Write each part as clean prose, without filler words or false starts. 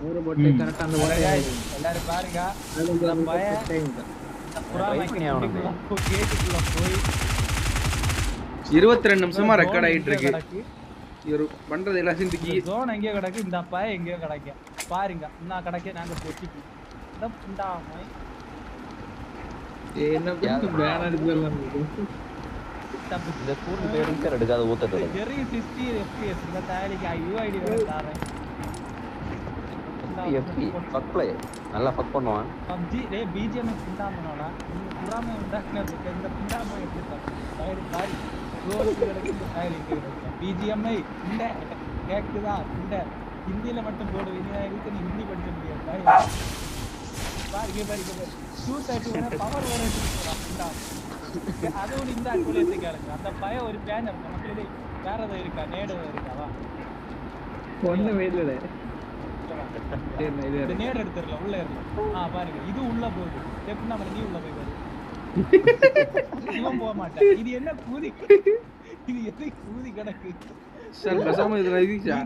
ஊரு போட்டு கரெக்டா அந்த ஓட்டையை எல்லாரும் பாருங்க கேட்டுக்குள்ள போய் 22 நிமிஷமா ரெக்கார்ட் ஆயிட்டு இருக்கு. இவர் பண்றது எல்லாம் சிந்திக்கி ஜோன் எங்கேயோ கிடக்கு, இந்த பய எங்கேயோ கிடக்கு பாருங்க. நான் கிடக்க நாங்க போச்சு என்ன பண்ணு பேனர் எடுத்துறலாம். இந்த ஸ்கூல் பேருக்கு எடுக்காத ஊத்தது. வெரி 60 fps இந்த தாலிக்கு யுஐடி வேற தாரேன். எஃபி ஃபக் ப்ளே நல்லா ஃபக் பண்ணுவான். PUBG டேய் BGM பிண்டாமனோடா. இந்த புறாம உண்டாக்குனது இந்த பிண்டாம எடுத்துட்டா. டயர் பாரி ரோலுக்கு கிடக்கு இந்த டயர் இங்க கிடக்கு. BGM இந்த கேக்குதா இந்த ஹிந்தில மட்டும் போடுவீங்க. இதுக்கு நீ ஹிந்தி படிக்க முடியாது. பாருங்க பாருங்க 231 பவர் வர எடுத்துறா. அதுவும் இந்த அக்குலேட் கேளுங்க. அந்த பய ஒரு பேனர் நமக்கு வேற ஏதோ இருக்கா நேடு இருக்காவா ஒண்ணு வேலல இந்த நேடு எடுத்துறல உள்ள ஏறல. பாருங்க இது உள்ள போகுது. எப்ப நம்ம நீ உள்ள போய் பாரு. இவன் போக மாட்டான். இது என்ன கூதி, இது எது கூதி கணக்கு சார் பேசாம இதுல இதுச்சா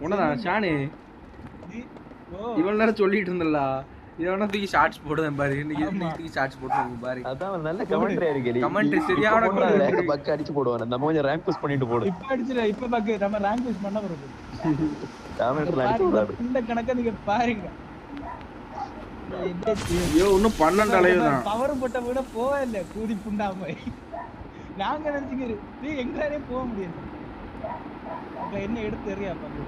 உனடா ஷானே இவ்வளவு நேரம் சொல்லிட்டு இருந்தல்ல. இவனா தூக்கி ஷார்ட்ஸ் போடுறேன் பாரு. இன்னைக்கு தூக்கி ஷார்ட்ஸ் போடுறேன் பாரு. அதான் நல்ல கமெண்ட்ரி இருக்கு. கமெண்ட்ரி சரியான கமெண்ட்ரி. பக் அடிச்சு போடுவான். நம்ம கொஞ்சம் ரேங்க் புஷ் பண்ணிட்டு போடு. இப்ப அடிச்சுல இப்ப பக் நம்ம ரேங்க் புஷ் பண்ண போறோம். கமெண்ட்ல அடிச்சு இந்த கணக்க நீங்க பாருங்க. ஐயோ இன்னும் 12 அளவு தான். பவர் போட்ட விட போவே இல்ல கூதி புண்டாமை. நாங்க நினைச்சீங்க நீ எங்களாலே போக முடியாது. அப்ப என்ன எடுத்து தெரியா பாரு.